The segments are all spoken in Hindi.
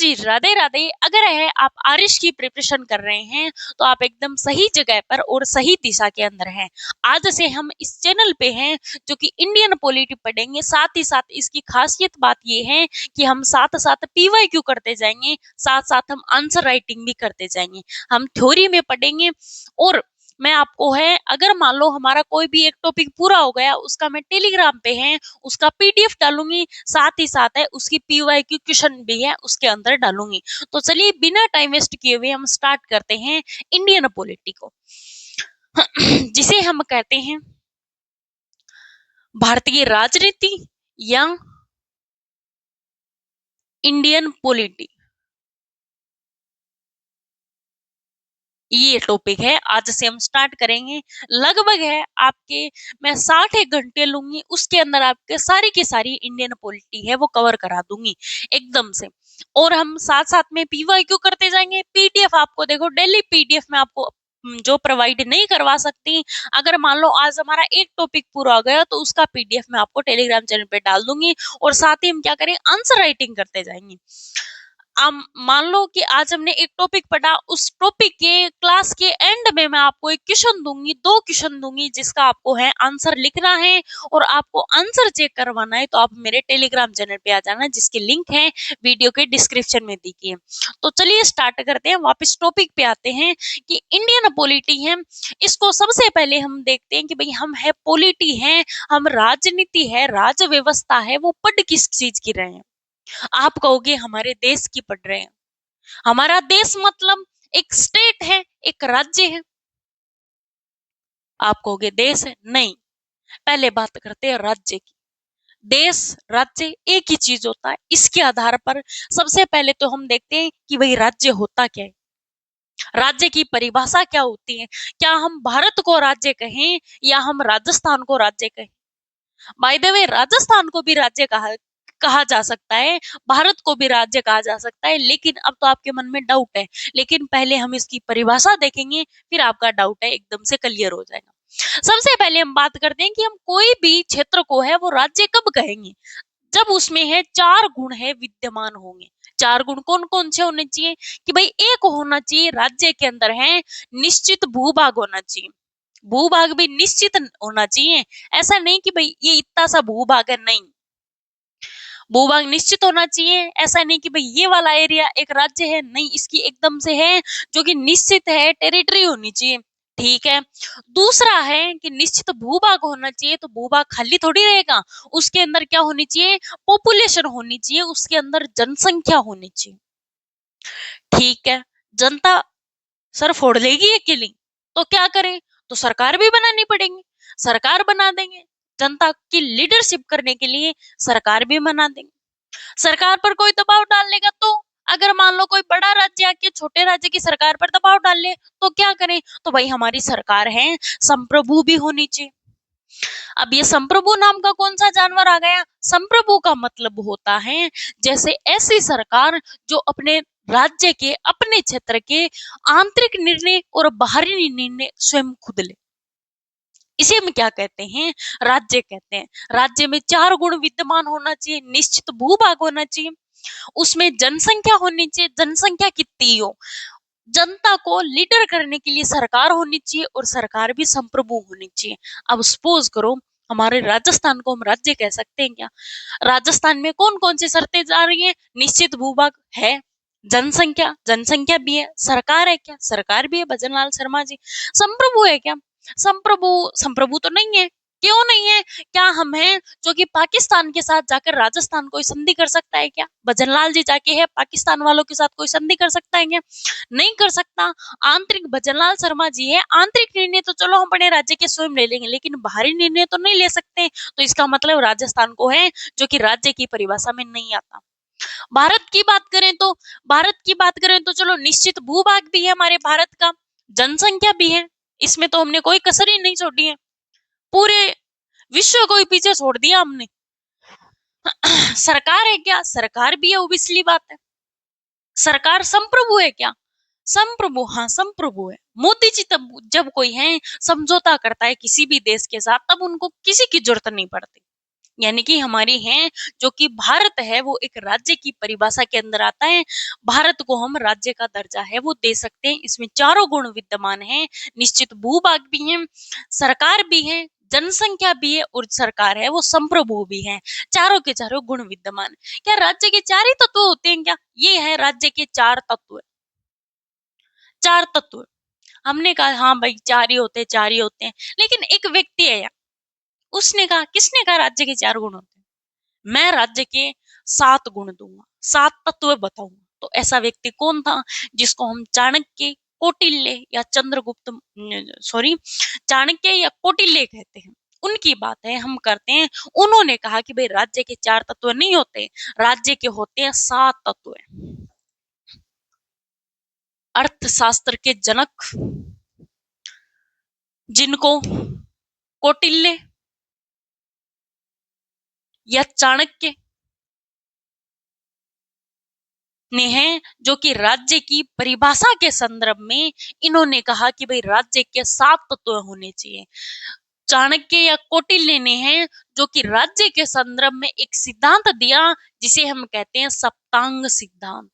जी, राधे राधे। अगर है आप आरिश की प्रिपरेशन कर रहे हैं तो आप एकदम सही जगह पर और सही दिशा के अंदर हैं। आज से हम इस चैनल पे हैं जो कि इंडियन पॉलिटी पढ़ेंगे, साथ ही साथ इसकी खासियत बात ये है कि हम साथ साथ पीवाईक्यू करते जाएंगे, साथ साथ हम आंसर राइटिंग भी करते जाएंगे। हम थ्योरी में पढ़ेंगे और मैं आपको है, अगर मान लो हमारा कोई भी एक टॉपिक पूरा हो गया, उसका मैं टेलीग्राम पे है उसका पीडीएफ डालूंगी, साथ ही साथ है उसकी पीवाईक्यू क्वेश्चन भी है उसके अंदर डालूंगी। तो चलिए बिना टाइम वेस्ट किए हुए हम स्टार्ट करते हैं इंडियन पॉलिटी को, जिसे हम कहते हैं भारतीय राजनीति या इंडियन पॉलिटी। ये टॉपिक है, आज से हम स्टार्ट करेंगे। लगभग है आपके, मैं 60 घंटे लूंगी, उसके अंदर आपके सारी की सारी इंडियन पॉलिटी है वो कवर करा दूंगी एकदम से। और हम साथ साथ में पीवाईक्यू करते जाएंगे। पीडीएफ आपको देखो, डेली पीडीएफ में आपको जो प्रोवाइड नहीं करवा सकती, अगर मान लो आज हमारा एक टॉपिक पूरा हो गया तो उसका पीडीएफ मैं आपको टेलीग्राम चैनल पे डाल दूंगी। और साथ ही हम क्या करेंगे, आंसर राइटिंग करते जाएंगे। अब मान लो कि आज हमने एक टॉपिक पढ़ा, उस टॉपिक के क्लास के एंड में मैं आपको एक क्वेश्चन दूंगी, 2 क्वेश्चन दूंगी, जिसका आपको है आंसर लिखना है और आपको आंसर चेक करवाना है। तो आप मेरे टेलीग्राम चैनल पे आ जाना, जिसकी लिंक है वीडियो के डिस्क्रिप्शन में दी गई है। तो चलिए स्टार्ट करते हैं, वापस टॉपिक पे आते हैं कि इंडियन पॉलिटी है। इसको सबसे पहले हम देखते हैं कि भाई हम है पॉलिटी है, हम राजनीति है, राज व्यवस्था है, वो पढ़ किस चीज की रहे हैं। आप कहोगे हमारे देश की पढ़ रहे हैं। हमारा देश मतलब एक स्टेट है, एक राज्य है। आप कहोगे देश है, नहीं। पहले बात करते हैं राज्य की। देश राज्य एक ही चीज होता है। इसके आधार पर सबसे पहले तो हम देखते हैं कि भाई राज्य होता क्या है, राज्य की परिभाषा क्या होती है। क्या हम भारत को राज्य कहें या हम राजस्थान को राज्य कहें। बाय द वे, राजस्थान को भी राज्य कहा कहा जा सकता है, भारत को भी राज्य कहा जा सकता है, लेकिन अब तो आपके मन में डाउट है। लेकिन पहले हम इसकी परिभाषा देखेंगे, फिर आपका डाउट है एकदम से क्लियर हो जाएगा। सबसे पहले हम बात करते हैं कि हम कोई भी क्षेत्र को है वो राज्य कब कहेंगे, जब उसमें है 4 गुण है विद्यमान होंगे। 4 गुण कौन कौन से होने चाहिए कि भाई, एक होना चाहिए राज्य के अंदर है निश्चित भूभाग होना चाहिए। भूभाग भी निश्चित होना चाहिए, ऐसा नहीं कि भाई ये इतना सा भूभाग है, नहीं। भूभाग निश्चित होना चाहिए, ऐसा नहीं कि भाई ये वाला एरिया एक राज्य है, नहीं। इसकी एकदम से है जो कि निश्चित है, टेरिटरी होनी चाहिए, ठीक है। दूसरा है कि निश्चित भूभाग होना चाहिए, तो भूभाग खाली थोड़ी रहेगा, उसके अंदर क्या होनी चाहिए, पॉपुलेशन होनी चाहिए, उसके अंदर जनसंख्या होनी चाहिए, ठीक है। जनता सर फोड़ लेगी अकेली, तो क्या करें, तो सरकार भी बनानी पड़ेगी, सरकार बना देंगे। जनता की लीडरशिप करने के लिए सरकार भी बना देंगे। सरकार पर कोई दबाव डाल लेगा, तो अगर मान लो कोई बड़ा राज्य आके छोटे राज्य की सरकार पर दबाव डाल ले, तो क्या करें, तो भाई हमारी सरकार है संप्रभु भी होनी चाहिए। अब ये संप्रभु नाम का कौन सा जानवर आ गया। संप्रभु का मतलब होता है जैसे ऐसी सरकार जो अपने राज्य के, अपने क्षेत्र के आंतरिक निर्णय और बाहरी निर्णय स्वयं खुद ले। इसे हम क्या कहते हैं, राज्य कहते हैं। राज्य में 4 गुण विद्यमान होना चाहिए, निश्चित भूभाग होना चाहिए, उसमें जनसंख्या होनी चाहिए, जनसंख्या कितनी हो, जनता को लीडर करने के लिए सरकार होनी चाहिए और सरकार भी संप्रभु होनी चाहिए। अब सपोज करो हमारे राजस्थान को हम राज्य कह सकते हैं क्या। राजस्थान में कौन कौन सी शर्तें जा रही है, निश्चित भूभाग है, जनसंख्या, जनसंख्या भी है, सरकार है क्या, सरकार भी है, भजनलाल शर्मा जी। संप्रभु है क्या, संप्रभु संप्रभु तो नहीं है। क्यों नहीं है, क्या हम हैं जो कि पाकिस्तान के साथ जाकर राजस्थान कोई संधि कर सकता है क्या। भजनलाल जी जाके है पाकिस्तान वालों के साथ कोई संधि कर सकता है क्या, नहीं कर सकता। आंतरिक भजनलाल शर्मा जी है, आंतरिक निर्णय तो चलो हम अपने राज्य के स्वयं ले लेंगे, लेकिन बाहरी निर्णय तो नहीं ले सकते। तो इसका मतलब राजस्थान को है जो कि राज्य की परिभाषा में नहीं आता। भारत की बात करें तो, भारत की बात करें तो चलो निश्चित भूभाग भी है हमारे भारत का, जनसंख्या भी है, इसमें तो हमने कोई कसर ही नहीं छोड़ी है, पूरे विश्व को ही पीछे छोड़ दिया हमने। सरकार है क्या, सरकार भी है, ओबियसली बात है। सरकार संप्रभु है क्या, संप्रभु, हाँ संप्रभु है। मोदी जी तब जब कोई है समझौता करता है किसी भी देश के साथ, तब उनको किसी की जरूरत नहीं पड़ती, यानी कि हमारी हैं, जो कि भारत है वो एक राज्य की परिभाषा के अंदर आता है। भारत को हम राज्य का दर्जा है वो दे सकते हैं। इसमें चारों गुण विद्यमान हैं। निश्चित भूभाग भी है, सरकार भी है, जनसंख्या भी है और सरकार है वो संप्रभु भी है। चारों के चारों गुण विद्यमान। क्या राज्य के चार ही तत्व होते हैं क्या? ये है राज्य के चार तत्व। चार तत्व हमने कहा हाँ भाई चार ही होते हैं, चार ही होते हैं। लेकिन एक व्यक्ति है यहाँ, उसने कहा, किसने कहा राज्य के चार गुण होते हैं? मैं राज्य के 7 गुण दूंगा, 7 तत्व बताऊंगा। तो ऐसा व्यक्ति कौन था जिसको हम चाणक्य, कौटिल्य या चंद्रगुप्त, सॉरी, चाणक्य या कौटिल्य कहते हैं। उनकी बात है हम करते हैं। उन्होंने कहा कि भाई राज्य के चार तत्व नहीं होते, राज्य के होते हैं 7 तत्व। अर्थशास्त्र के जनक जिनको कौटिल्य या चाणक्य ने हैं, जो कि राज्य की परिभाषा के संदर्भ में इन्होंने कहा कि भाई राज्य के 7 तत्व होने चाहिए। चाणक्य या कौटिल्य ने हैं, जो कि राज्य के संदर्भ में एक सिद्धांत दिया जिसे हम कहते हैं सप्तांग सिद्धांत।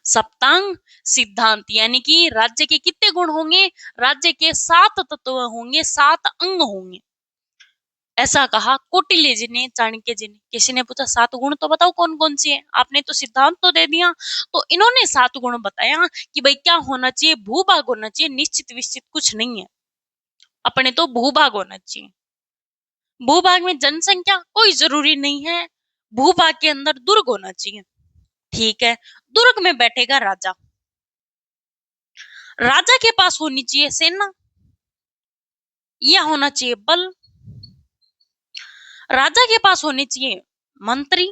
सप्तांग सिद्धांत यानी कि राज्य के कितने गुण होंगे? राज्य के 7 तत्व होंगे, 7 अंग होंगे। ऐसा कहा कौटिल्य जी ने, चाणक्य जी ने। किसी ने पूछा 7 गुण तो बताओ कौन कौन सी है? आपने तो सिद्धांत तो दे दिया। तो इन्होंने 7 गुण बताया कि भाई क्या होना चाहिए? भूभाग होना चाहिए, निश्चित विश्चित कुछ नहीं है। अपने तो भूभाग होना चाहिए। भूभाग में जनसंख्या कोई जरूरी नहीं है। भूभाग के अंदर दुर्ग होना चाहिए। ठीक है, दुर्ग में बैठेगा राजा। राजा के पास होनी चाहिए सेना, यह होना चाहिए बल। राजा के पास होने चाहिए मंत्री।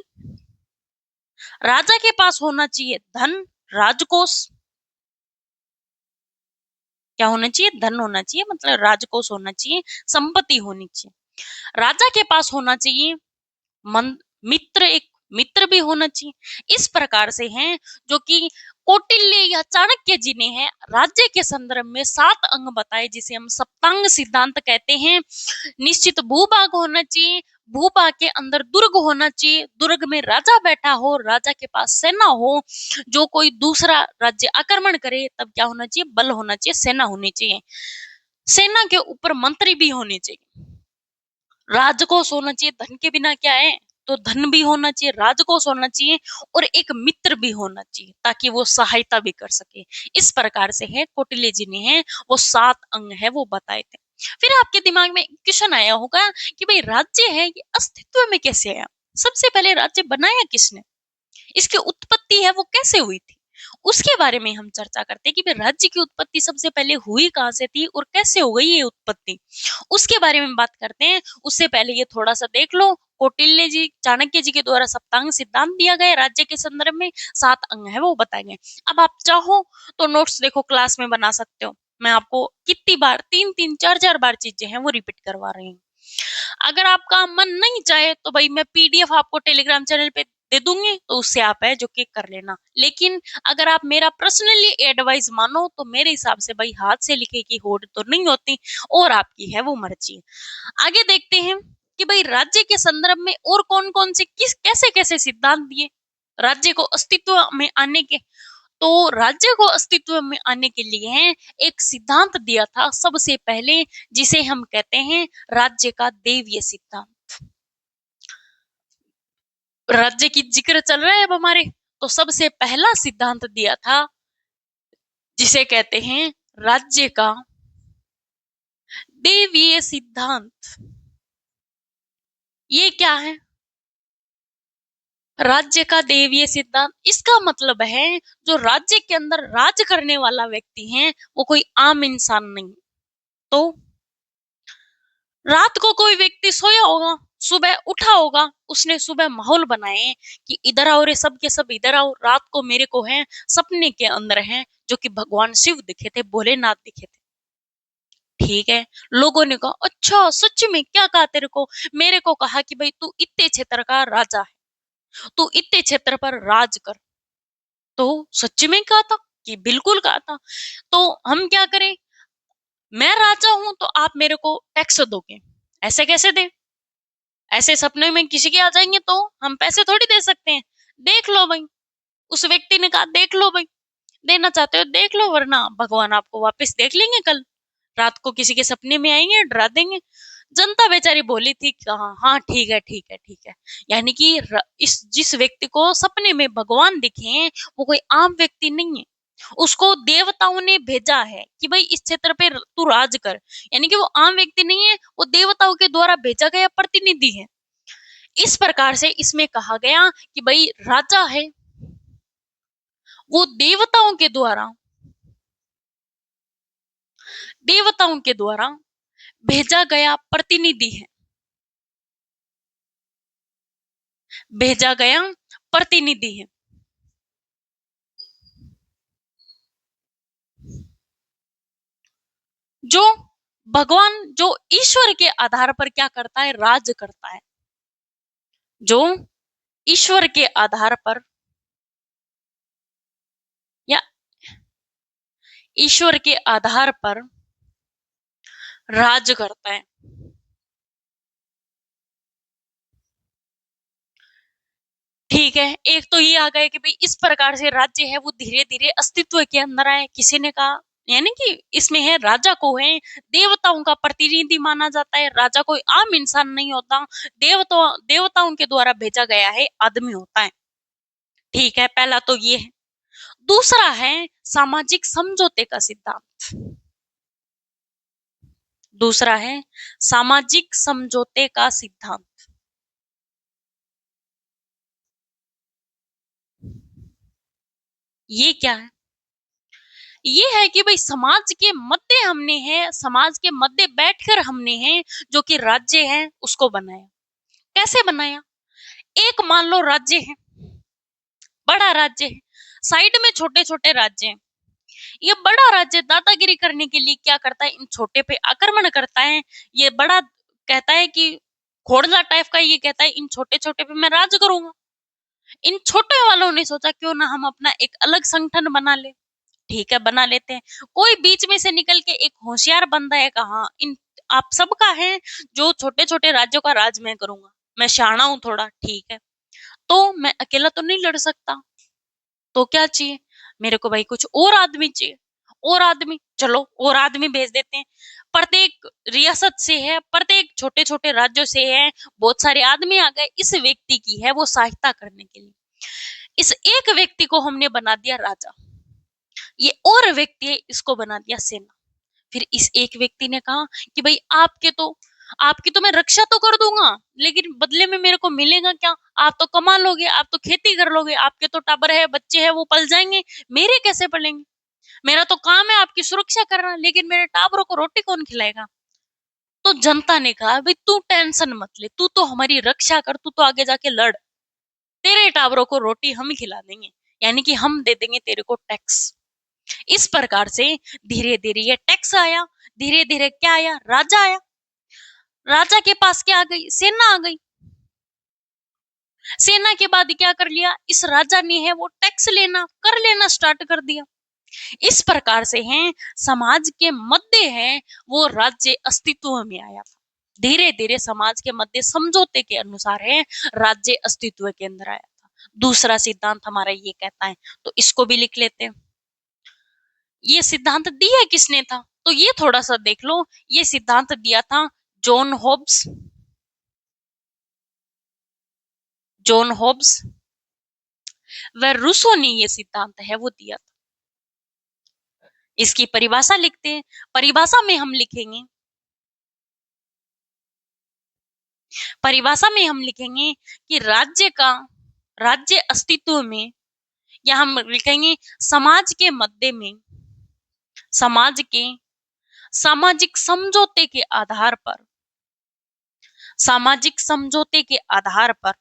राजा के पास होना चाहिए धन, राजकोष। क्या होना चाहिए? धन होना चाहिए, मतलब राजकोष होना चाहिए, संपत्ति होनी चाहिए। राजा के पास होना चाहिए मित्र, एक मित्र भी होना चाहिए। इस प्रकार से हैं जो कि कौटिल्य या चाणक्य जी ने है राज्य के संदर्भ में 7 अंग बताए जिसे हम सप्तांग सिद्धांत कहते हैं। निश्चित भूभाग होना चाहिए, भूभाग के अंदर दुर्ग होना चाहिए, दुर्ग में राजा बैठा हो, राजा के पास सेना हो, जो कोई दूसरा राज्य आक्रमण करे तब क्या होना चाहिए? बल होना चाहिए, सेना होनी चाहिए। सेना के ऊपर मंत्री भी होने चाहिए, राजकोष होना चाहिए। धन के बिना क्या है? तो धन भी होना चाहिए, राजकोष होना चाहिए और एक मित्र भी होना चाहिए ताकि वो सहायता भी कर सके। इस प्रकार से है कौटिल्य जी ने है वो 7 अंग है वो बताए थे। फिर आपके दिमाग में क्वेश्चन आया होगा कि भाई राज्य है ये अस्तित्व में कैसे आया? सबसे पहले राज्य बनाया किसने? इसकी उत्पत्ति है वो कैसे हुई थी? उसके बारे में हम चर्चा करते हैं कि भाई राज्य की उत्पत्ति सबसे पहले हुई कहां से थी और कैसे हो गई ये उत्पत्ति, उसके बारे में बात करते हैं। उससे पहले ये थोड़ा सा देख लो, कौटिल्य जी, चाणक्य जी के द्वारा सप्तांग सिद्धांत दिया गया, राज्य के संदर्भ में 7 अंग है वो बताए गए। अब आप चाहो तो नोट्स देखो क्लास में बना सकते हो। मैं आपको कितनी बार 3-3 4-4 बार चीजें हैं वो रिपीट करवा रही हूँ। अगर आपका मन नहीं चाहे तो भाई मैं पीडीएफ आपको टेलीग्राम चैनल पे दे दूंगी, तो उससे आप है जो कि कर लेना। लेकिन अगर आप मेरा पर्सनली एडवाइस मानो तो मेरे हिसाब से भाई हाथ से लिखे की होड़ तो नहीं होती, और आपकी है वो मर्जी। आगे देखते हैं कि भाई राज्य के संदर्भ में और कौन कौन से किस कैसे कैसे सिद्धांत दिए राज्य को अस्तित्व में आने के। तो राज्य को अस्तित्व में आने के लिए एक सिद्धांत दिया था सबसे पहले, जिसे हम कहते हैं राज्य का देवीय सिद्धांत। राज्य की जिक्र चल रहा है अब हमारे, तो सबसे पहला सिद्धांत दिया था जिसे कहते हैं राज्य का देवीय सिद्धांत। ये क्या है? राज्य का देवीय सिद्धांत, इसका मतलब है जो राज्य के अंदर राज करने वाला व्यक्ति है वो कोई आम इंसान नहीं। तो रात को कोई व्यक्ति सोया होगा, सुबह उठा होगा, उसने सुबह माहौल बनाए कि इधर आओ रे, सब के सब इधर आओ। रात को मेरे को है सपने के अंदर है जो कि भगवान शिव दिखे थे, भोलेनाथ दिखे थे। ठीक है, लोगों ने कहा अच्छा सच में? क्या कहा तेरे को? मेरे को कहा कि भाई तू इतने क्षेत्र का राजा है, तू इतने क्षेत्र पर राज कर। तो सच में कहा था कि बिल्कुल कहा था। तो हम क्या करें? मैं राजा हूं तो आप मेरे को टैक्स दोगे, ऐसे कैसे दे? ऐसे सपने में किसी के आ जाएंगे तो हम पैसे थोड़ी दे सकते हैं। देख लो भाई, उस व्यक्ति ने कहा देख लो भाई, देना चाहते हो देख लो, वरना भगवान आपको वापस देख लेंगे, कल रात को किसी के सपने में आएंगे, डरा देंगे। जनता बेचारी बोली थी कि हाँ हाँ ठीक है ठीक है ठीक है। यानी कि इस जिस व्यक्ति को सपने में भगवान दिखे हैं, वो कोई आम व्यक्ति नहीं है। उसको देवताओं ने भेजा है कि भाई इस क्षेत्र पे तू राज कर। यानी कि वो आम व्यक्ति नहीं है, वो देवताओं के द्वारा भेजा गया प्रतिनिधि है। इस प्रकार से इसमें कहा गया कि भाई राजा है वो देवताओं के द्वारा भेजा गया प्रतिनिधि है, भेजा गया प्रतिनिधि है। जो भगवान, जो ईश्वर के आधार पर क्या करता है, राज करता है। जो ईश्वर के आधार पर या ईश्वर के आधार पर राज करता है। ठीक है, एक तो ये आ गया कि भाई इस प्रकार से राज्य है वो धीरे धीरे अस्तित्व के अंदर आए। किसी ने कहा, यानी कि इसमें है राजा को है देवताओं का प्रतिनिधि माना जाता है। राजा कोई आम इंसान नहीं होता, देवताओं के द्वारा भेजा गया है आदमी होता है। ठीक है, पहला तो ये है। दूसरा है सामाजिक समझौते का सिद्धांत। दूसरा है सामाजिक समझौते का सिद्धांत। ये क्या है? ये है कि भाई समाज के मध्य हमने है, समाज के मध्य बैठकर हमने है जो कि राज्य है उसको बनाया। कैसे बनाया? एक मान लो राज्य है, बड़ा राज्य है, साइड में छोटे छोटे राज्य हैं। ये बड़ा राज्य दादागिरी करने के लिए क्या करता है, इन छोटे पे आक्रमण करता है। ये बड़ा कहता है कि घोड़ला टाइप का, ये कहता है इन छोटे छोटे पे मैं राज करूंगा। इन छोटे वालों ने सोचा क्यों ना हम अपना एक अलग संगठन बना ले। ठीक है, बना लेते हैं। कोई बीच में से निकल के एक होशियार बंदा है, कहा इन आप सबका है जो छोटे छोटे राज्यों का राज मैं करूंगा, मैं शाना हूं थोड़ा, ठीक है। तो मैं अकेला तो नहीं लड़ सकता, तो क्या चाहिए मेरे को भाई, कुछ और आदमी चाहिए। और आदमी, चलो और आदमी भेज देते हैं। प्रत्येक रियासत से है, प्रत्येक छोटे छोटे राज्यों से है, बहुत सारे आदमी आ गए। इस व्यक्ति की है वो सहायता करने के लिए। इस एक व्यक्ति को हमने बना दिया राजा, ये और व्यक्ति है इसको बना दिया सेना। फिर इस एक व्यक्ति ने कहा कि भाई आपकी तो मैं रक्षा तो कर दूंगा, लेकिन बदले में मेरे को मिलेगा क्या? आप तो कमा लोगे, आप तो खेती कर लोगे, आपके तो टाबर है, बच्चे हैं, वो पल जाएंगे, मेरे कैसे पलेंगे? मेरा तो काम है आपकी सुरक्षा करना, लेकिन मेरे टाबरों को रोटी कौन खिलाएगा? तो जनता ने कहा भाई तू टेंशन मत ले, तू तो हमारी रक्षा कर, तू तो आगे जाके लड़, तेरे टाबरों को रोटी हम ही खिला देंगे, यानी कि हम दे देंगे तेरे को टैक्स। इस प्रकार से धीरे धीरे ये टैक्स आया, धीरे धीरे क्या आया, राजा आया। राजा के पास क्या आ गई, सेना आ गई। सेना के बाद क्या कर लिया, इस राजा ने है वो टैक्स लेना स्टार्ट कर दिया। इस प्रकार से है समाज के मध्य है वो राज्य अस्तित्व में आया था। धीरे धीरे समाज के मध्य समझौते के अनुसार है राज्य अस्तित्व के अंदर आया था। दूसरा सिद्धांत हमारा ये कहता है, तो इसको भी लिख लेते हैं। ये सिद्धांत दिया किसने था, तो ये थोड़ा सा देख लो। ये सिद्धांत दिया था जॉन हॉब्स। जॉन हॉब्स व रूसो ने ये सिद्धांत है वो दिया था। इसकी परिभाषा लिखते हैं। परिभाषा में हम लिखेंगे, परिभाषा में हम लिखेंगे कि राज्य अस्तित्व में, या हम लिखेंगे समाज के मध्य में, समाज के सामाजिक समझौते के आधार पर, सामाजिक समझौते के आधार पर,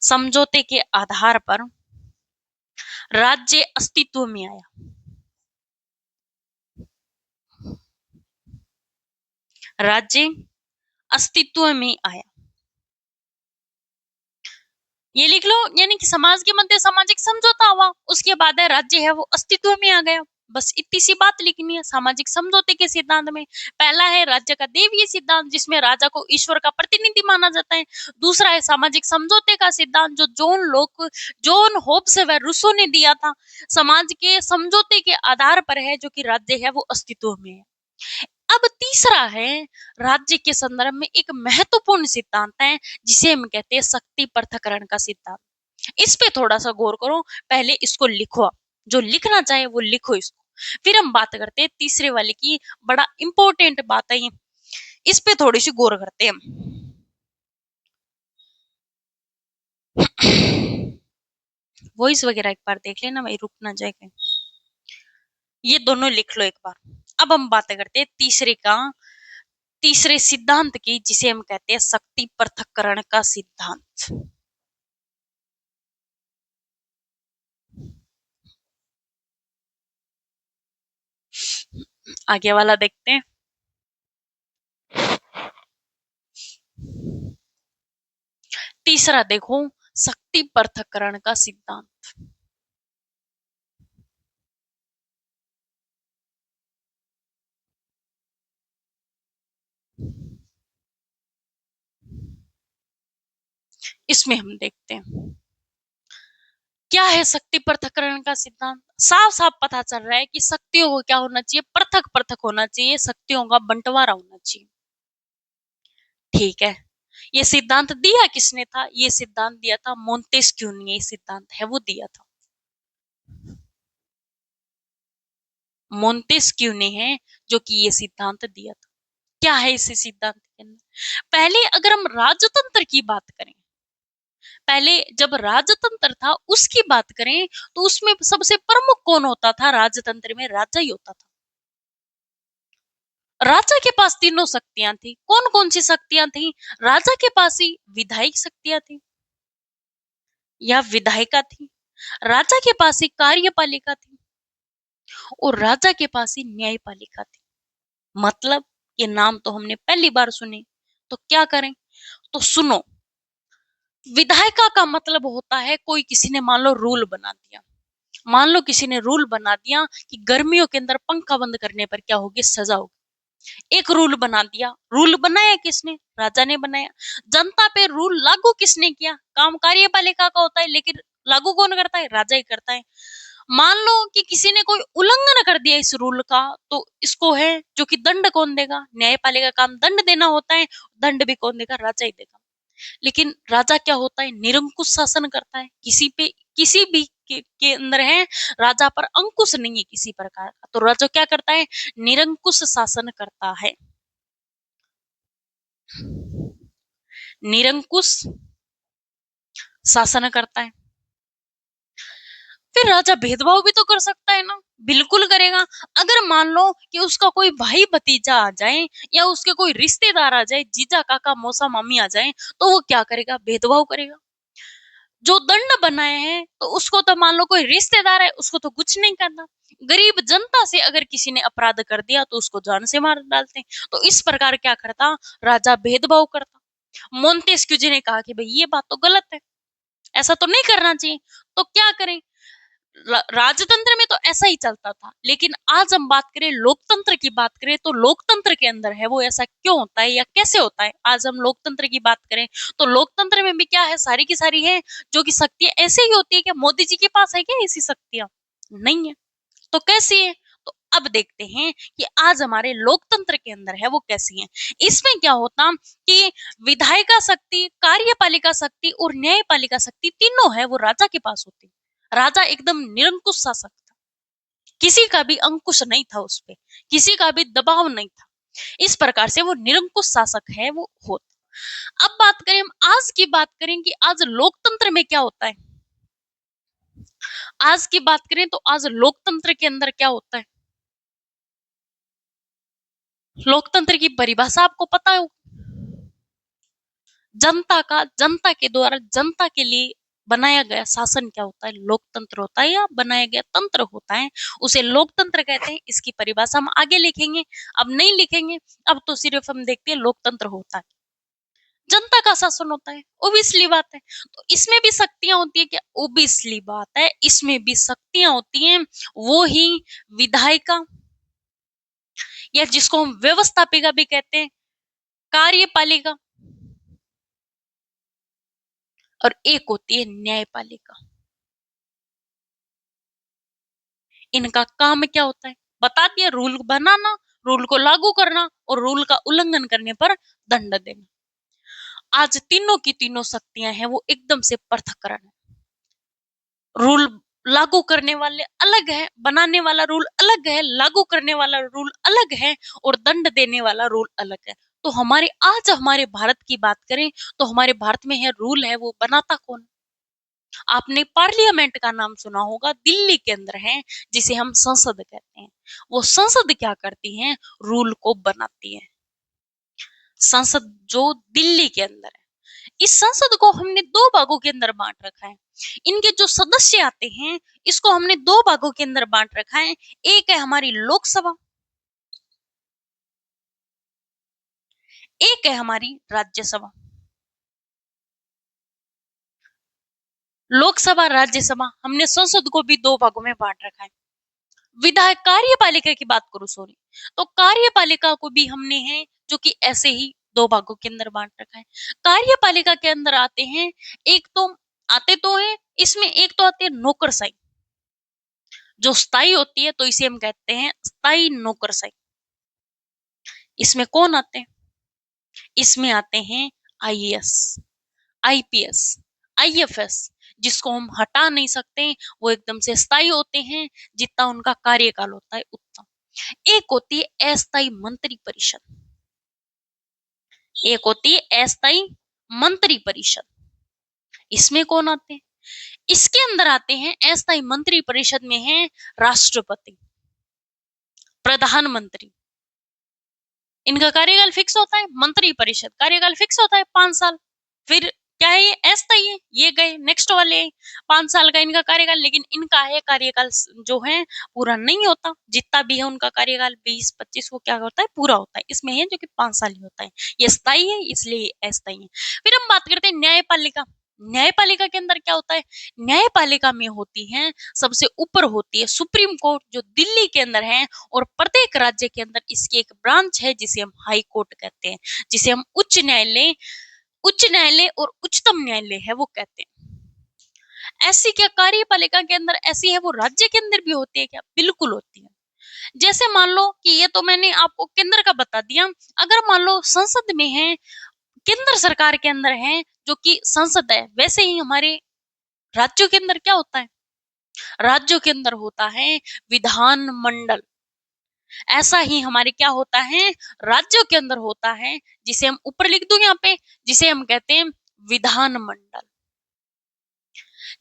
समझौते के आधार पर राज्य अस्तित्व में आया। राज्य अस्तित्व में आया, ये लिख लो। यानी कि समाज के मध्य सामाजिक समझौता हुआ, उसके बाद है राज्य है वो अस्तित्व में आ गया। बस इतनी सी बात लिखनी है सामाजिक समझौते के सिद्धांत में। पहला है राज्य का देवीय सिद्धांत, जिसमें राजा को ईश्वर का प्रतिनिधि माना जाता है। दूसरा है सामाजिक समझौते का सिद्धांत, जो जॉन होब्स व रूसो ने दिया था। समाज के समझौते के आधार पर है जो कि राज्य है वो अस्तित्व में है। अब तीसरा है राज्य के संदर्भ में एक महत्वपूर्ण सिद्धांत है, जिसे हम कहते हैं शक्ति पृथक्करण का सिद्धांत। इस पे थोड़ा सा गौर करो, पहले इसको लिखो, जो लिखना चाहे वो लिखो इसको, फिर हम बात करते हैं तीसरे वाले की। बड़ा इंपॉर्टेंट बात है ये, इस पे थोड़ी सी गौर करते हैं हम। वॉइस वगैरह एक बार देख लेना भाई, रुक ना जाए कहीं। ये दोनों लिख लो एक बार। अब हम बातें करते हैं तीसरे सिद्धांत की, जिसे हम कहते हैं शक्ति पृथक्करण का सिद्धांत। आगे वाला देखते हैं। तीसरा देखो, शक्ति पृथक्करण का सिद्धांत। इसमें हम देखते हैं क्या है शक्ति पृथक्करण का सिद्धांत। साफ साफ पता चल रहा है कि शक्तियों को क्या होना चाहिए, पृथक पृथक होना चाहिए, शक्तियों का बंटवारा होना चाहिए। ठीक है, ये सिद्धांत दिया किसने था? ये सिद्धांत दिया था मोंतेस्क्यू ने। ये सिद्धांत है वो दिया था मोंतेस्क्यू ने, है जो कि ये सिद्धांत दिया था। क्या है इस सिद्धांत के अंदर? पहले अगर हम राजतंत्र की बात करें, पहले जब राजतंत्र था उसकी बात करें, तो उसमें सबसे प्रमुख कौन होता था? राजतंत्र में राजा ही होता था। राजा के पास तीनों शक्तियां थी। कौन कौन सी शक्तियां थी? राजा के पास ही विधायक शक्तियां थी या विधायिका थी, राजा के पास ही कार्यपालिका थी, और राजा के पास ही न्यायपालिका थी। मतलब ये नाम तो हमने पहली बार सुने, तो क्या करें? तो सुनो, विधायिका का मतलब होता है कोई किसी ने मान लो रूल बना दिया, मान लो किसी ने रूल बना दिया कि गर्मियों के अंदर पंखा बंद करने पर क्या होगी, सजा होगी। एक रूल बना दिया। रूल बनाया किसने? राजा ने बनाया। जनता पे रूल लागू किसने किया? काम कार्यपालिका का होता है, लेकिन लागू कौन करता है? राजा ही करता है। मान लो कि किसी ने कोई उल्लंघन कर दिया इस रूल का, तो इसको है जो कि दंड कौन देगा? न्यायपालिका का काम दंड देना होता है। दंड भी कौन देगा? राजा ही देगा। लेकिन राजा क्या होता है? निरंकुश शासन करता है। किसी भी के अंदर है, राजा पर अंकुश नहीं है किसी प्रकार का, तो राजा क्या करता है? निरंकुश शासन करता है। निरंकुश शासन करता है। फिर राजा भेदभाव भी तो कर सकता है ना? बिल्कुल करेगा। अगर मान लो कि उसका कोई भाई भतीजा आ जाए, या उसके कोई रिश्तेदार आ जाए, जीजा काका मौसा मामी आ जाए, तो वो क्या करेगा? भेदभाव करेगा। जो दंड बनाए हैं, तो उसको तो मान लो कोई रिश्तेदार है, उसको तो कुछ नहीं करना। गरीब जनता से अगर किसी ने अपराध कर दिया, तो उसको जान से मार डालते हैं। तो इस प्रकार क्या करता? राजा भेदभाव करता। मोंतेस्क्यू जी ने कहा कि भाई ये बात तो गलत है, ऐसा तो नहीं करना चाहिए। तो क्या करें? राजतंत्र में तो ऐसा ही चलता था। लेकिन आज हम बात करें लोकतंत्र की, बात करें तो लोकतंत्र के अंदर है वो ऐसा क्यों होता है या कैसे होता है? आज हम लोकतंत्र की बात करें तो लोकतंत्र में भी क्या है? सारी की सारी है जो कि शक्तियां ऐसे ही होती है। क्या मोदी जी के पास है क्या ऐसी शक्तियां? नहीं है। तो कैसी है? तो अब देखते हैं कि आज हमारे लोकतंत्र के अंदर है वो कैसी है। इसमें क्या होता कि विधायिका शक्ति, कार्यपालिका शक्ति और न्यायपालिका शक्ति तीनों है वो राजा के पास होती। राजा एकदम निरंकुश शासक था, किसी का भी अंकुश नहीं था उस पे, किसी का भी दबाव नहीं था। इस प्रकार से वो निरंकुश शासक है वो होता। अब बात करें, हम आज की बात करें कि आज लोकतंत्र में क्या होता है। आज की बात करें तो आज लोकतंत्र के अंदर क्या होता है? लोकतंत्र की परिभाषा आपको पता है? जनता के द्वारा जनता के लिए बनाया गया शासन क्या होता है? लोकतंत्र होता है, या बनाया गया तंत्र होता है, उसे लोकतंत्र कहते हैं। इसकी परिभाषा हम आगे लिखेंगे, अब नहीं लिखेंगे। अब तो सिर्फ हम देखते हैं लोकतंत्र होता है। जनता का शासन होता है, ओबियसली बात है। तो इसमें भी शक्तियां होती है क्या? ओबियसली बात है, इसमें भी शक्तियां होती हैं। वो ही विधायिका, या जिसको हम व्यवस्थापिका भी कहते हैं, कार्यपालिका, और एक होती है न्यायपालिका। इनका काम क्या होता है? बता दिया, रूल बनाना, रूल को लागू करना और रूल का उल्लंघन करने पर दंड देना। आज तीनों की तीनों शक्तियां हैं वो एकदम से पृथक्करण है। रूल लागू करने वाले अलग है, बनाने वाला रूल अलग है, लागू करने वाला रूल अलग है, और दंड देने वाला रूल अलग है। तो हमारे भारत की बात करें तो हमारे भारत में है रूल है, वो बनाता कौन? आपने पार्लियामेंट का नाम सुना होगा, दिल्ली के अंदर है, जिसे हम संसद कहते हैं। वो संसद क्या करती है? रूल को बनाती है। संसद जो दिल्ली के अंदर है, इस संसद को हमने दो भागों के अंदर बांट रखा है। इनके जो सदस्य आते हैं, इसको हमने दो भागों के अंदर बांट रखा है। एक है हमारी लोकसभा, एक है हमारी राज्यसभा। लोकसभा, राज्यसभा, हमने संसद को भी दो भागों में बांट रखा है। विधायक कार्यपालिका की बात करूं, सॉरी, तो कार्यपालिका को भी हमने है जो कि ऐसे ही दो भागों के अंदर बांट रखा है। कार्यपालिका के अंदर आते हैं, एक तो आते तो है इसमें, एक तो आते हैं नौकरशाही, जो स्थायी होती है, तो इसे हम कहते हैं स्थायी नौकरशाही। इसमें कौन आते हैं? इसमें आते हैं आईएएस, आईपीएस, आईएफएस, जिसको हम हटा नहीं सकते, वो एकदम से स्थायी होते हैं, जितना उनका कार्यकाल होता है उतना। एक होती है अस्थायी मंत्री परिषद, एक होती है अस्थायी मंत्री परिषद। इसमें कौन आते हैं? इसके अंदर आते हैं, अस्थायी मंत्री परिषद में है राष्ट्रपति, प्रधानमंत्री। इनका कार्यकाल फिक्स होता है। मंत्री परिषद कार्यकाल फिक्स होता है 5 साल। फिर क्या है, ये अस्थायी है, ये गए नेक्स्ट वाले 5 साल का इनका कार्यकाल, लेकिन इनका है कार्यकाल जो है पूरा नहीं होता। जितना भी है उनका कार्यकाल 20-25 वो क्या होता है, पूरा होता है। इसमें है जो कि 5 साल ही होता है। ये स्थायी है, इसलिए ये अस्थायी है। फिर हम बात करते हैं न्यायपालिका। न्यायपालिका के अंदर क्या होता है? न्यायपालिका में होती है, सबसे ऊपर होती है सुप्रीम कोर्ट, जो दिल्ली के अंदर है, और प्रत्येक राज्य के अंदर इसकी एक ब्रांच है जिसे हम हाई कोर्ट कहते हैं, जिसे हम उच्च न्यायालय और उच्चतम न्यायालय है वो कहते हैं। ऐसी क्या कार्यपालिका के अंदर ऐसी है, वो राज्य के अंदर भी होती है क्या? बिल्कुल होती है। जैसे मान लो कि ये तो मैंने आपको केंद्र का बता दिया। अगर मान लो संसद में है, केंद्र सरकार के अंदर है जो कि संसद है, वैसे ही हमारे राज्यों के अंदर क्या होता है? राज्यों के अंदर होता है विधान मंडल। ऐसा ही हमारे क्या होता है, राज्यों के अंदर होता है, जिसे हम ऊपर लिख दो यहाँ पे, जिसे हम कहते हैं विधान मंडल।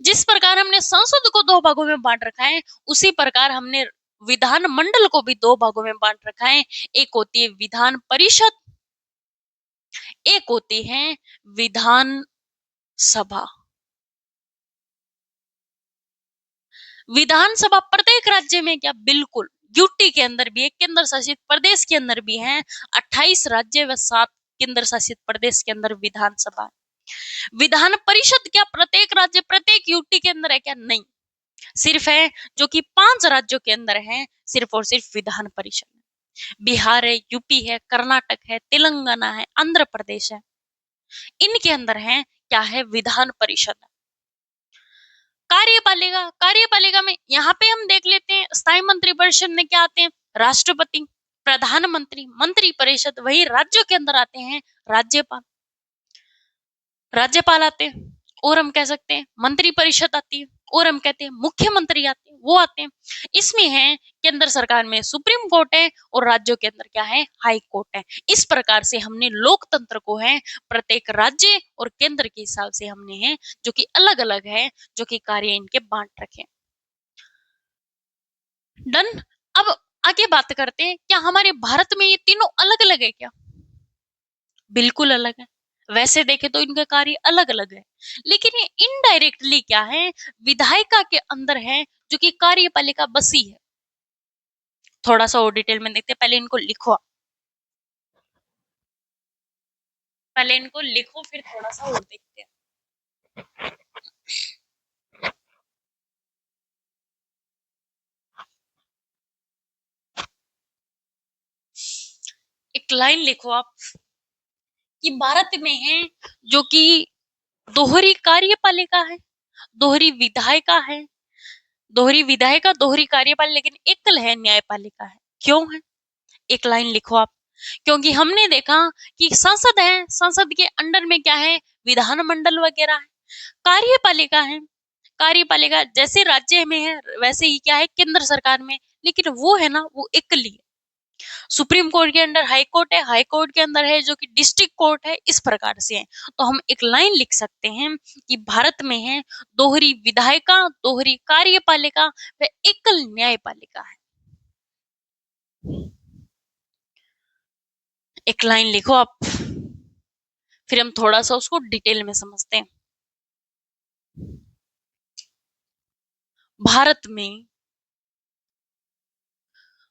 जिस प्रकार हमने संसद को दो भागों में बांट रखा है, उसी प्रकार हमने विधान मंडल को भी दो भागों में बांट रखा है। एक होती है विधान परिषद, एक होती है विधान सभा। विधानसभा प्रत्येक राज्य में क्या? बिल्कुल। यूटी के अंदर भी है, केंद्र शासित प्रदेश के अंदर भी है। 28 राज्य व 7 केंद्र शासित प्रदेश के अंदर विधानसभा है। विधान परिषद क्या प्रत्येक राज्य, प्रत्येक यूटी के अंदर है क्या? नहीं, सिर्फ है जो कि 5 राज्यों के अंदर है, सिर्फ और सिर्फ विधान परिषद। बिहार है, यूपी है, कर्नाटक है, तेलंगाना है, आंध्र प्रदेश है, इनके अंदर है क्या है? विधान परिषद। कार्यपालिका, कार्यपालिका में यहाँ पे हम देख लेते हैं, स्थायी मंत्री परिषद में क्या आते हैं? राष्ट्रपति, प्रधानमंत्री, मंत्री परिषद। वही राज्यों के अंदर आते हैं राज्यपाल, राज्यपाल आते हैं, और हम कह सकते हैं मंत्री परिषद आती है, और हम कहते हैं मुख्यमंत्री आते हैं, वो आते हैं। इसमें है केंद्र सरकार में सुप्रीम कोर्ट है, और राज्यों के अंदर क्या है? हाई कोर्ट है। इस प्रकार से हमने लोकतंत्र को है प्रत्येक राज्य और केंद्र के हिसाब से हमने है जो कि अलग अलग है, जो कि कार्य इनके बांट रखे। डन। अब आगे बात करते हैं, क्या हमारे भारत में ये तीनों अलग अलग है क्या? बिल्कुल अलग है। वैसे देखे तो इनके कार्य अलग अलग है, लेकिन ये इनडायरेक्टली क्या है? विधायिका के अंदर है, जो कि कार्यपालिका बसी है। थोड़ा सा और डिटेल में देखते हैं, पहले इनको लिखो। पहले इनको लिखो फिर थोड़ा सा और देखते हैं। एक लाइन लिखो आप कि भारत में है जो कि दोहरी कार्यपालिका है, दोहरी विधायिका है, दोहरी विधायिका, दोहरी कार्यपालिका, लेकिन एकल है न्यायपालिका है। क्यों है? एक लाइन लिखो आप। क्योंकि हमने देखा कि संसद है, संसद के अंडर में क्या है, विधानमंडल वगैरह है। कार्यपालिका है, कार्यपालिका जैसे राज्य में है वैसे ही क्या है केंद्र सरकार में, लेकिन वो है ना वो एकली है। सुप्रीम कोर्ट के अंदर हाई कोर्ट है, हाई कोर्ट के अंदर है जो कि डिस्ट्रिक्ट कोर्ट है, इस प्रकार से है। तो हम एक लाइन लिख सकते हैं कि भारत में है दोहरी विधायिका, दोहरी कार्यपालिका व एकल न्यायपालिका है। एक लाइन लिखो आप, फिर हम थोड़ा सा उसको डिटेल में समझते हैं। भारत में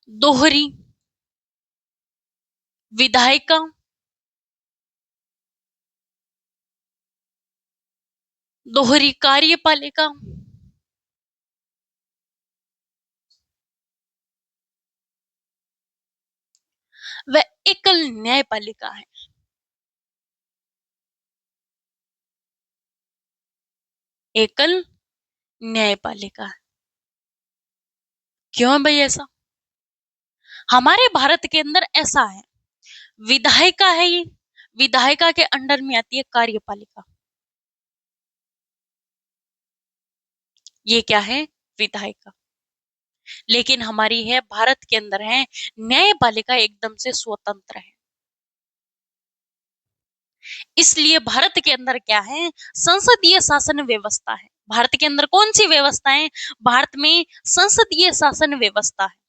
दोहरी विधायिका, दोहरी कार्यपालिका व एकल न्यायपालिका है। एकल न्यायपालिका है। क्यों है भाई ऐसा? हमारे भारत के अंदर ऐसा है, विधायिका है ये, विधायिका के अंडर में आती है कार्यपालिका। ये क्या है? विधायिका। लेकिन हमारी है भारत के अंदर है न्यायपालिका एकदम से स्वतंत्र है। इसलिए भारत के अंदर क्या है, संसदीय शासन व्यवस्था है। भारत के अंदर कौन सी व्यवस्था है? भारत में संसदीय शासन व्यवस्था है।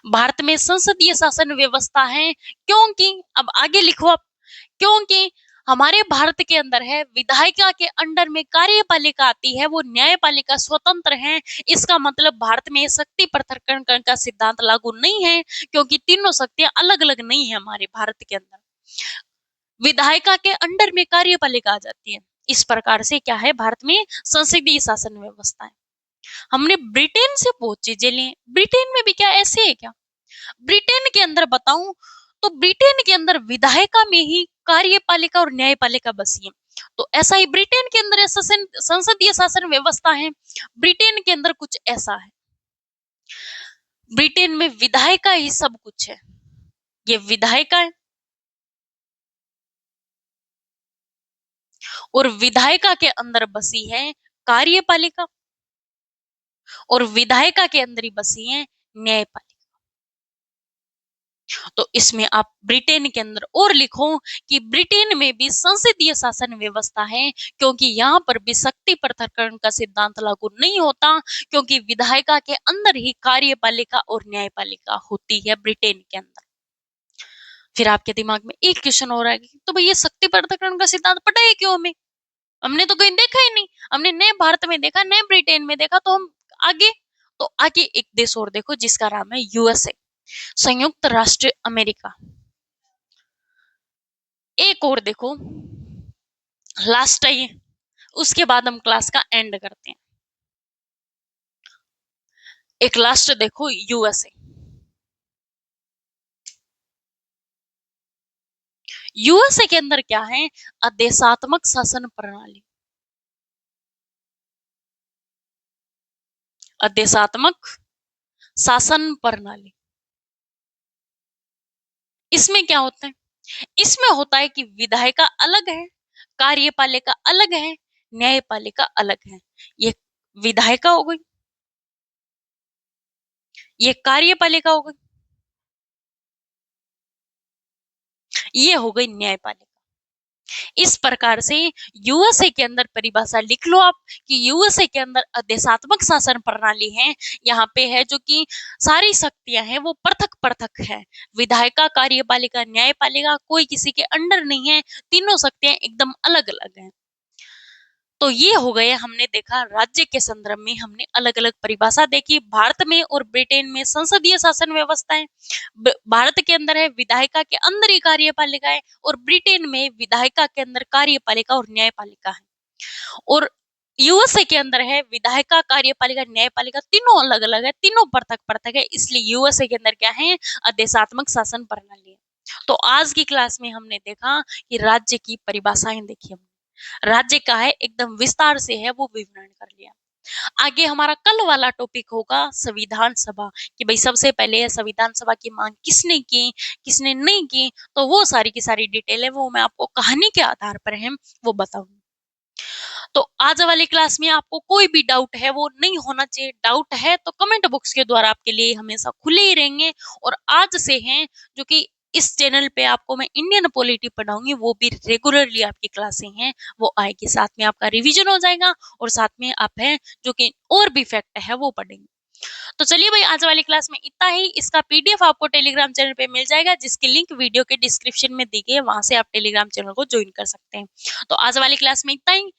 भारत में संसदीय शासन व्यवस्था है क्योंकि, अब आगे लिखो आप, क्योंकि हमारे भारत के अंदर है विधायिका के अंडर में कार्यपालिका आती है, वो न्यायपालिका स्वतंत्र है। इसका मतलब भारत में शक्ति पृथक्करण का सिद्धांत लागू नहीं है, क्योंकि तीनों शक्तियां अलग अलग नहीं है हमारे भारत के अंदर। विधायिका के अंडर में कार्यपालिका आ जाती है। इस प्रकार से क्या है, भारत में संसदीय शासन व्यवस्था है। हमने ब्रिटेन से बहुत चीजें ली। ब्रिटेन में भी क्या ऐसे है क्या? ब्रिटेन के अंदर बताऊं तो ब्रिटेन के अंदर विधायिका में ही कार्यपालिका और न्यायपालिका बसी है। तो ऐसा ही ब्रिटेन के अंदर संसदीय शासन व्यवस्था है। ब्रिटेन के अंदर कुछ ऐसा है, ब्रिटेन में विधायिका ही सब कुछ है। ये विधायिका है और विधायिका के अंदर बसी है कार्यपालिका और विधायिका के अंदर ही बसी है न्यायपालिका। तो इसमें आप ब्रिटेन के अंदर और लिखो कि ब्रिटेन में भी संसदीय शासन व्यवस्था है, क्योंकि यहाँ पर भी शक्ति पृथक्करण का सिद्धांत लागू नहीं होता, क्योंकि विधायिका के अंदर ही कार्यपालिका और न्यायपालिका होती है ब्रिटेन के अंदर। फिर आपके दिमाग में एक क्वेश्चन हो रहा है कि तो भाई ये शक्ति पृथक्करण का सिद्धांत पढ़ा है क्यों हमें? हमने तो कहीं देखा ही नहीं, हमने नए भारत में देखा, नए ब्रिटेन में देखा, तो हम आगे, तो आगे एक देश और देखो जिसका नाम है यूएसए, संयुक्त राष्ट्र अमेरिका। एक और देखो, लास्ट है ये, उसके बाद हम क्लास का एंड करते हैं। एक लास्ट देखो, यूएसए। यूएसए के अंदर क्या है, आदेशात्मक शासन प्रणाली। आदेशात्मक शासन प्रणाली। इसमें क्या होता है? इसमें होता है कि विधायिका अलग है, कार्यपालिका अलग है, न्यायपालिका अलग है। ये विधायिका हो गई, ये कार्यपालिका हो गई, ये हो गई न्यायपालिका। इस प्रकार से यूएसए के अंदर परिभाषा लिख लो आप कि यूएसए के अंदर आदेशात्मक शासन प्रणाली है। यहाँ पे है जो कि सारी शक्तियां हैं वो पृथक पृथक है, विधायिका, कार्यपालिका, न्यायपालिका, कोई किसी के अंडर नहीं है, तीनों शक्तियां एकदम अलग अलग हैं। तो ये हो गए, हमने देखा राज्य के संदर्भ में हमने अलग अलग परिभाषा देखी। भारत में और ब्रिटेन में संसदीय शासन व्यवस्था है। भारत के अंदर है विधायिका के अंदर ही कार्यपालिका है, और ब्रिटेन में विधायिका के अंदर कार्यपालिका और न्यायपालिका है। और यूएसए के अंदर है विधायिका, कार्यपालिका, न्यायपालिका, तीनों अलग अलग है, तीनों पृथक पृथक है। इसलिए यूएसए के अंदर क्या है, आदेशात्मक शासन प्रणाली है। तो आज की क्लास में हमने देखा कि राज्य की परिभाषाएं देखी हमने, राज्य का है एकदम विस्तार से है वो विवरण कर लिया। आगे हमारा कल वाला टॉपिक होगा संविधान सभा, कि भाई सबसे पहले संविधान सभा की मांग किसने की, किसने नहीं की। तो वो सारी की सारी डिटेल है वो मैं आपको कहानी के आधार पर है वो बताऊंगी। तो आज वाली क्लास में आपको कोई भी डाउट है वो नहीं होना चाहिए। डाउट है तो कमेंट बॉक्स के द्वारा आपके लिए हमेशा खुले ही रहेंगे। और आज से हैं जो कि इस चैनल पे आपको मैं इंडियन पॉलिटी पढ़ाऊंगी, वो भी रेगुलरली आपकी क्लासें हैं वो आएगी, साथ में आपका रिवीजन हो जाएगा और साथ में आप हैं जो कि और भी फैक्ट है वो पढ़ेंगे। तो चलिए भाई, आज वाली क्लास में इतना ही। इसका पीडीएफ आपको टेलीग्राम चैनल पे मिल जाएगा, जिसकी लिंक वीडियो के डिस्क्रिप्शन में दी गई है, वहां से आप टेलीग्राम चैनल को ज्वाइन कर सकते हैं। तो आज वाली क्लास में इतना ही।